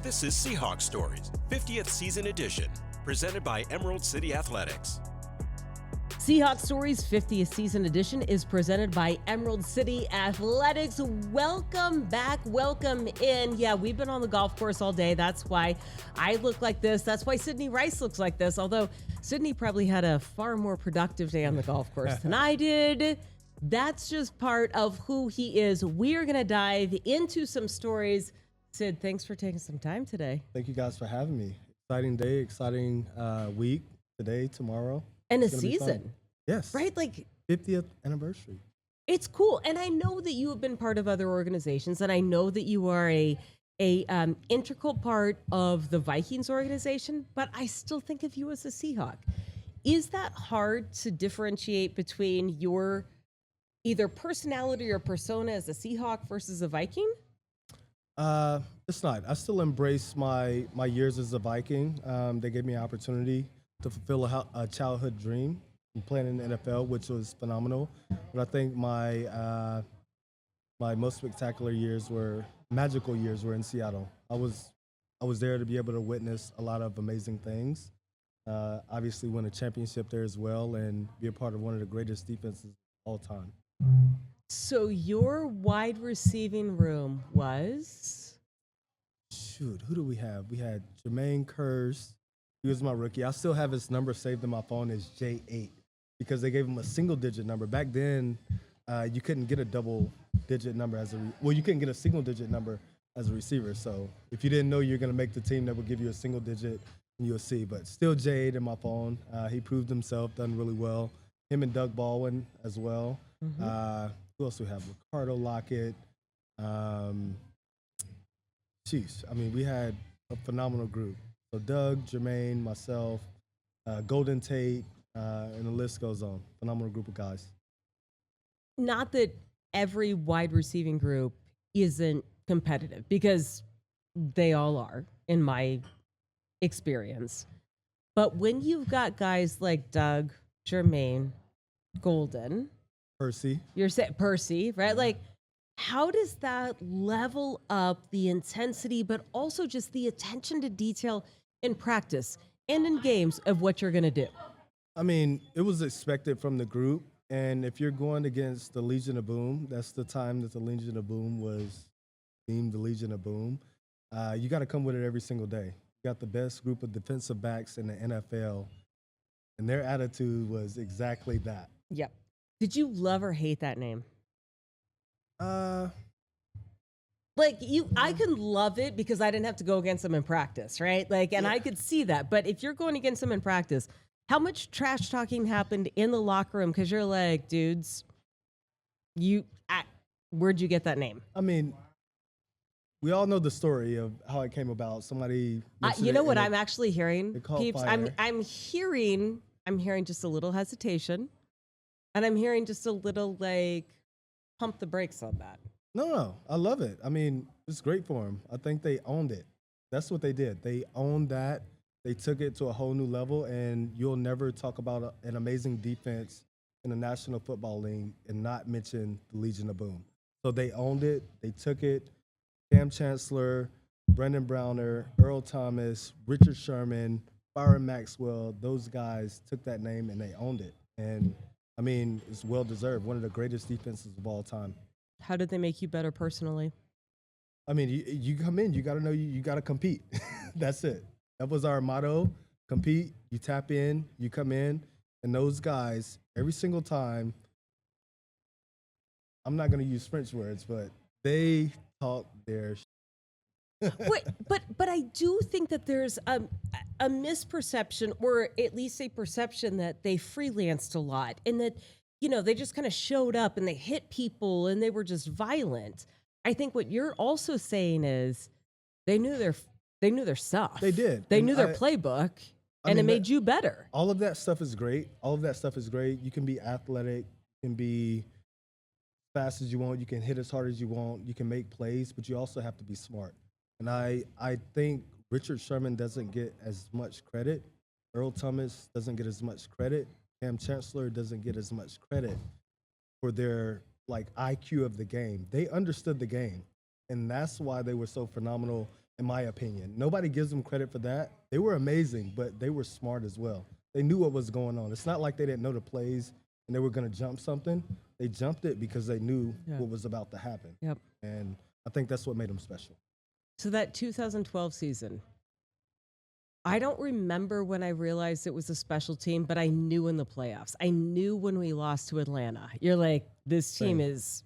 This is Seahawks Stories, 50th Season Edition, presented by Emerald City Athletics. Seahawks Stories 50th Season Edition is presented by Emerald City Athletics. Welcome back. Welcome in. Yeah, we've been on the golf course all day. That's why I look like this. That's why Sidney Rice looks like this. Although Sidney probably had a far more productive day on the golf course than I did. That's just part of who he is. We are going to dive into some stories. Sid, thanks for taking some time today. Thank you guys for having me. Exciting day, exciting week today, tomorrow. And a season. Yes. Right? Like 50th anniversary. It's cool. And I know that you have been part of other organizations, and I know that you are a integral part of the Vikings organization, but I still think of you as a Seahawk. Is that hard to differentiate between your either personality or persona as a Seahawk versus a Viking? It's not. I still embrace my years as a Viking. They gave me an opportunity to fulfill a childhood dream and playing in the NFL, which was phenomenal. But I think my most spectacular years magical years were in Seattle. I was there to be able to witness a lot of amazing things. Obviously win a championship there as well and be a part of one of the greatest defenses of all time. So your wide receiving room was? Shoot, who do we have? We had Jermaine Curse. He was my rookie. I still have his number saved in my phone as J8 because they gave him a single-digit number. Back then, you couldn't get a double-digit number you couldn't get a single-digit number as a receiver. So if you didn't know you're going to make the team, that would give you a single-digit in USC. But still J8 in my phone. He proved himself, done really well. Him and Doug Baldwin as well. Mm-hmm. Who else do we have? Ricardo Lockett. We had a phenomenal group. So Doug, Jermaine, myself, Golden Tate, and the list goes on. Phenomenal group of guys. Not that every wide receiving group isn't competitive, because they all are, in my experience. But when you've got guys like Doug, Jermaine, Golden, Percy. You're saying Percy, right? Like, how does that level up the intensity, but also just the attention to detail in practice and in games of what you're going to do? I mean, it was expected from the group. And if you're going against the Legion of Boom, that's the time that the Legion of Boom was deemed the Legion of Boom. You got to come with it every single day. You got the best group of defensive backs in the NFL, and their attitude was exactly that. Yep. Did you love or hate that name? I can love it because I didn't have to go against them in practice, right? I could see that. But if you're going against them in practice, how much trash talking happened in the locker room? Because you're like, dudes, where'd you get that name? I mean, we all know the story of how it came about. Somebody, you know what I'm actually hearing, peeps? Fire. I'm hearing just a little hesitation, and I'm hearing just a little pump the brakes on that. No, I love it. I mean, it's great for them. I think they owned it. That's what they did. They owned that. They took it to a whole new level, and you'll never talk about an amazing defense in the National Football League and not mention the Legion of Boom. So they owned it. They took it. Cam Chancellor, Brendan Browner, Earl Thomas, Richard Sherman, Byron Maxwell, those guys took that name and they owned it. And, I mean, it's well-deserved. One of the greatest defenses of all time. How did they make you better personally? I mean, you come in, you got to know you got to compete. That's it. That was our motto, compete, you tap in, you come in. And those guys, every single time, I'm not going to use French words, but they talk their Wait, but I do think that there's a misperception, or at least a perception, that they freelanced a lot and that, they just kind of showed up and they hit people and they were just violent. I think what you're also saying is they knew their stuff. They did. They knew their playbook, and it made you better. All of that stuff is great. You can be athletic, you can be fast as you want, you can hit as hard as you want, you can make plays, but you also have to be smart. And I think Richard Sherman doesn't get as much credit. Earl Thomas doesn't get as much credit. Cam Chancellor doesn't get as much credit for their IQ of the game. They understood the game, and that's why they were so phenomenal in my opinion. Nobody gives them credit for that. They were amazing, but they were smart as well. They knew what was going on. It's not like they didn't know the plays and they were going to jump something. They jumped it because they knew what was about to happen. Yep. And I think that's what made them special. So that 2012 season, I don't remember when I realized it was a special team, but I knew in the playoffs. I knew when we lost to Atlanta. You're like, this team is,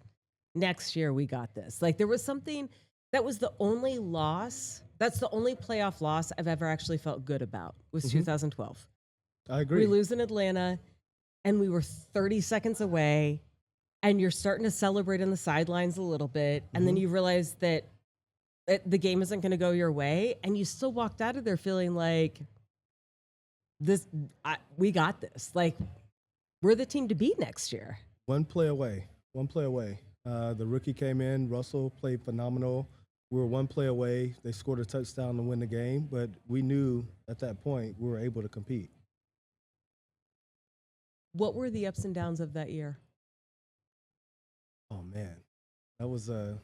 next year we got this. Like there was something, that was the only loss, that's the only playoff loss I've ever actually felt good about, was 2012. I agree. We lose in Atlanta, and we were 30 seconds away, and you're starting to celebrate on the sidelines a little bit, and then you realize that the game isn't going to go your way, and you still walked out of there feeling like we got this. Like we're the team to beat next year. One play away. The rookie came in. Russell played phenomenal. We were one play away. They scored a touchdown to win the game, but we knew at that point we were able to compete. What were the ups and downs of that year? Oh man, that was a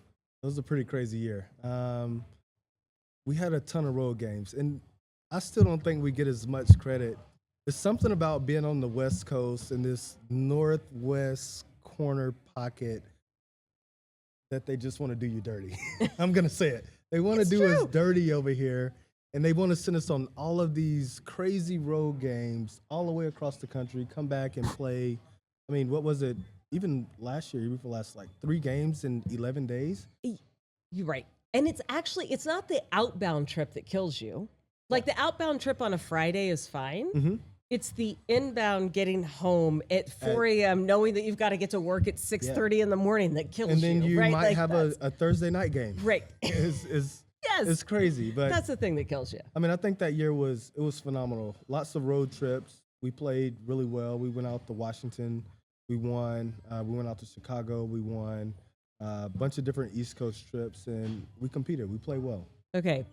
pretty crazy year. We had a ton of road games, and I still don't think we get as much credit. There's something about being on the West Coast in this northwest corner pocket that they just want to do you dirty. I'm gonna say it. They want to do us dirty over here, and they want to send us on all of these crazy road games all the way across the country, come back and play. I mean, what was it? Even last year, even for last like 3 games in 11 days. You're right. And it's not the outbound trip that kills you. Like the outbound trip on a Friday is fine. It's the inbound getting home at 4 a.m. knowing that you've got to get to work at 6:30 in the morning that kills you. And then you right? might like have a Thursday night game. Right. It's crazy. But that's the thing that kills you. I mean, I think that year was phenomenal. Lots of road trips. We played really well. We went out to Washington. We won. We went out to Chicago. We won. A bunch of different East Coast trips, and we competed. We played well. Okay.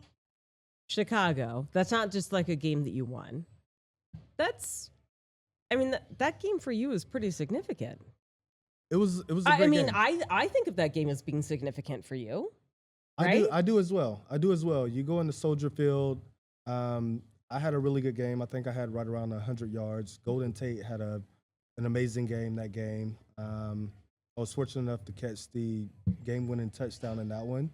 Chicago. That's not just like a game that you won. That game for you is pretty significant. It was a great game. I think of that game as being significant for you. Right? I do as well. You go into Soldier Field. I had a really good game. I think I had right around 100 yards. Golden Tate had an amazing game that game. I was fortunate enough to catch the game-winning touchdown in that one.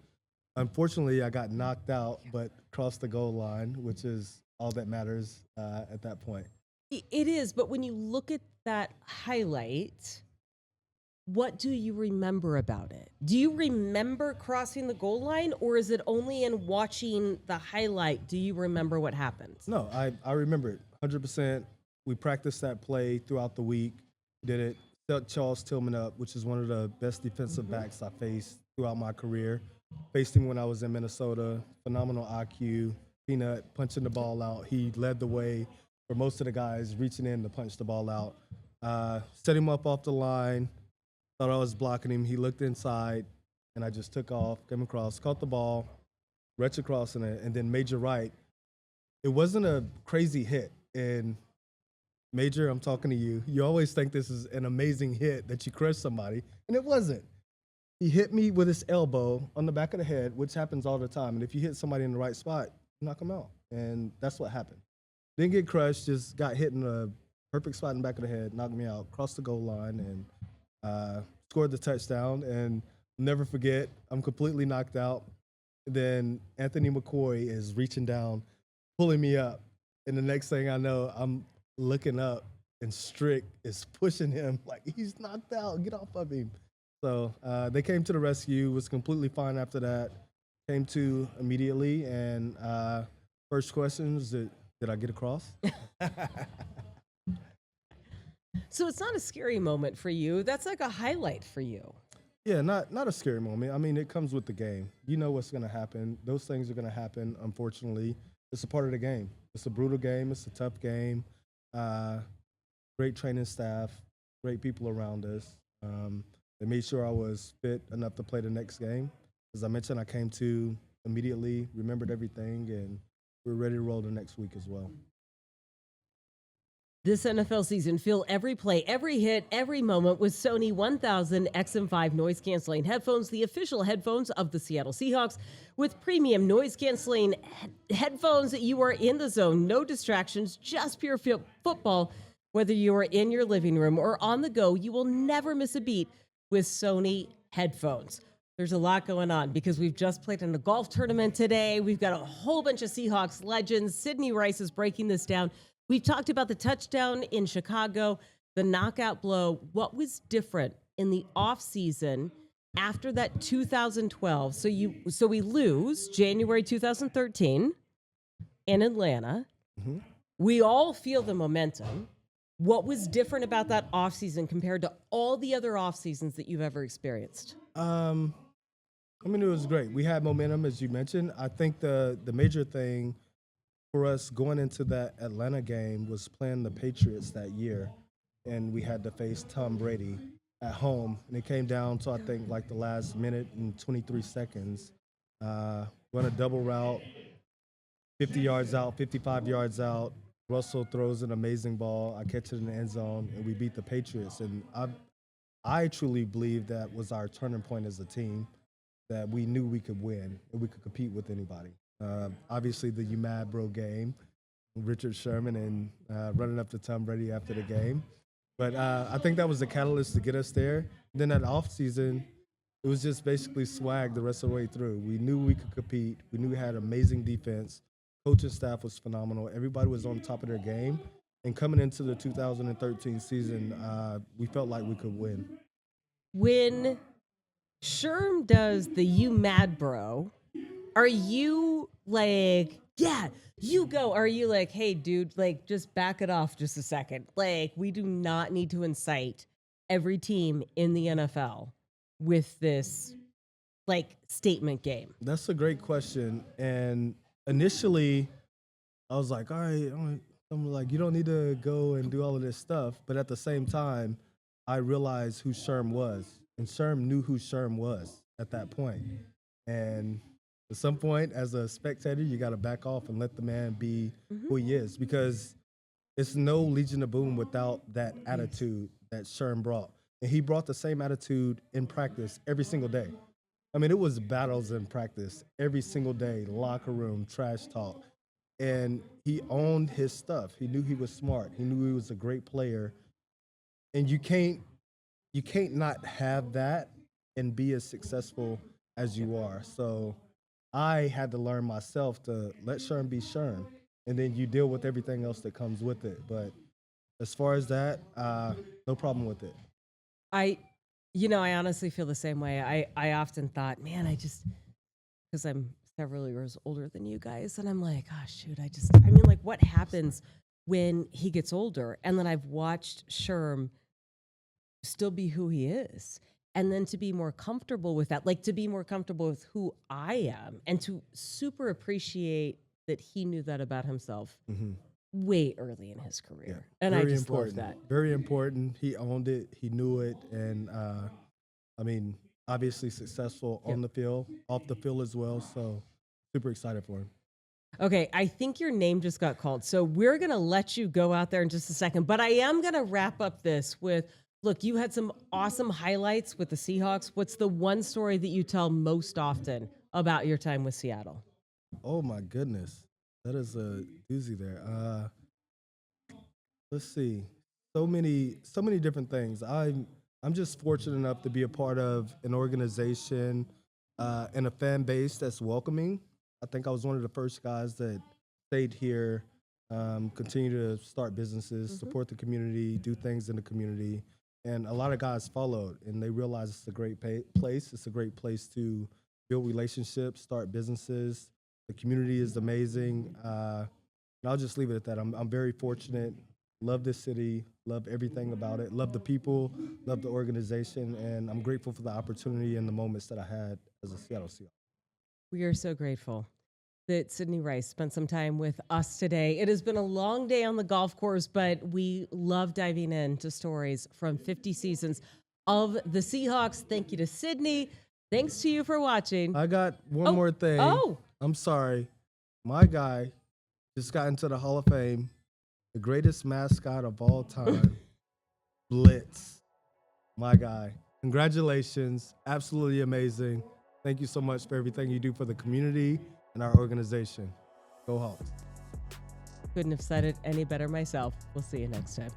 Unfortunately, I got knocked out, but crossed the goal line, which is all that matters at that point. It is, but when you look at that highlight, what do you remember about it? Do you remember crossing the goal line, or is it only in watching the highlight do you remember what happened? No, I remember it 100%. We practiced that play throughout the week, did it. Set Charles Tillman up, which is one of the best defensive backs I faced throughout my career. Faced him when I was in Minnesota. Phenomenal IQ. Peanut punching the ball out. He led the way for most of the guys reaching in to punch the ball out. Set him up off the line. Thought I was blocking him. He looked inside, and I just took off, came across, caught the ball, retched across in it, and then Major Wright. It wasn't a crazy hit. And Major, I'm talking to you. You always think this is an amazing hit that you crushed somebody, and it wasn't. He hit me with his elbow on the back of the head, which happens all the time. And if you hit somebody in the right spot, you knock them out. And that's what happened. Didn't get crushed, just got hit in a perfect spot in the back of the head, knocked me out, crossed the goal line, and scored the touchdown. And never forget, I'm completely knocked out. Then Anthony McCoy is reaching down, pulling me up. And the next thing I know, I'm looking up, and Strick is pushing him like he's knocked out. Get off of him. So they came to the rescue, was completely fine after that. Came to immediately, and first question was, did I get across? So it's not a scary moment for you. That's like a highlight for you. Yeah, not a scary moment. I mean, it comes with the game. You know what's going to happen. Those things are going to happen, unfortunately. It's a part of the game. It's a brutal game. It's a tough game. Great training staff, great people around us. They made sure I was fit enough to play the next game. As I mentioned, I came to immediately, remembered everything, and we're ready to roll the next week as well. This NFL season, feel every play, every hit, every moment with Sony 1000 XM5 noise canceling headphones, the official headphones of the Seattle Seahawks. With premium noise canceling headphones, you are in the zone, no distractions, just pure football. Whether you are in your living room or on the go, you will never miss a beat with Sony headphones. There's a lot going on because we've just played in a golf tournament today. We've got a whole bunch of Seahawks legends. Sidney Rice is breaking this down. We've talked about the touchdown in Chicago, the knockout blow. What was different in the offseason after that 2012? So we lose January 2013 in Atlanta. Mm-hmm. We all feel the momentum. What was different about that offseason compared to all the other off seasons that you've ever experienced? It was great. We had momentum, as you mentioned. I think the major thing for us going into that Atlanta game was playing the Patriots that year, and we had to face Tom Brady at home, and it came down to, I think, like the last minute and 23 seconds. Run a double route, 50 yards out, 55 yards out. Russell throws an amazing ball. I catch it in the end zone, and we beat the Patriots. And I truly believe that was our turning point as a team, that we knew we could win and we could compete with anybody. Obviously, the "You Mad Bro" game, Richard Sherman and running up to Tom Brady after the game. But I think that was the catalyst to get us there. Then that offseason, it was just basically swag the rest of the way through. We knew we could compete. We knew we had amazing defense. Coaching staff was phenomenal. Everybody was on top of their game. And coming into the 2013 season, we felt like we could win. When Sherm does the "You Mad Bro," are you like, yeah, you go? Are you like, hey, dude, like, just back it off just a second? Like, we do not need to incite every team in the NFL with this, like, statement game. That's a great question. And initially, I was like, all right, I'm like, you don't need to go and do all of this stuff. But at the same time, I realized who Sherm was. And Sherm knew who Sherm was at that point. And at some point, as a spectator, you got to back off and let the man be who he is, because it's no Legion of Boom without that attitude that Sherm brought. And he brought the same attitude in practice every single day. I mean, it was battles in practice every single day, locker room, trash talk. And he owned his stuff. He knew he was smart. He knew he was a great player. And you can't not have that and be as successful as you are. So I had to learn myself to let Sherm be Sherm, and then you deal with everything else that comes with it. But as far as that, no problem with it. I honestly feel the same way. I often thought, man, because I'm several years older than you guys, and I'm like, oh, shoot, like, what happens when he gets older? And then I've watched Sherm still be who he is. And then to be more comfortable with that, like to be more comfortable with who I am, and to super appreciate that he knew that about himself way early in his career. Yeah, and I just love that. Very important. He owned it. He knew it. And obviously successful on the field, off the field as well. So super excited for him. Okay, I think your name just got called. So we're going to let you go out there in just a second. But I am going to wrap up this with, look, you had some awesome highlights with the Seahawks. What's the one story that you tell most often about your time with Seattle? Oh, my goodness. That is a doozy there. Let's see. So many different things. I'm just fortunate enough to be a part of an organization and a fan base that's welcoming. I think I was one of the first guys that stayed here, continue to start businesses, support the community, do things in the community. And a lot of guys followed, and they realized it's a great place. It's a great place to build relationships, start businesses. The community is amazing. And I'll just leave it at that. I'm very fortunate. Love this city. Love everything about it. Love the people. Love the organization. And I'm grateful for the opportunity and the moments that I had as a Seattle Seahawks. We are so grateful that Sidney Rice spent some time with us today. It has been a long day on the golf course, but we love diving into stories from 50 seasons of the Seahawks. Thank you to Sidney. Thanks to you for watching. I got one more thing. Oh, I'm sorry. My guy just got into the Hall of Fame. the greatest mascot of all time, Blitz, my guy. Congratulations. Absolutely amazing. Thank you so much for everything you do for the community and our organization. Go Hawks. Couldn't have said it any better myself. We'll see you next time.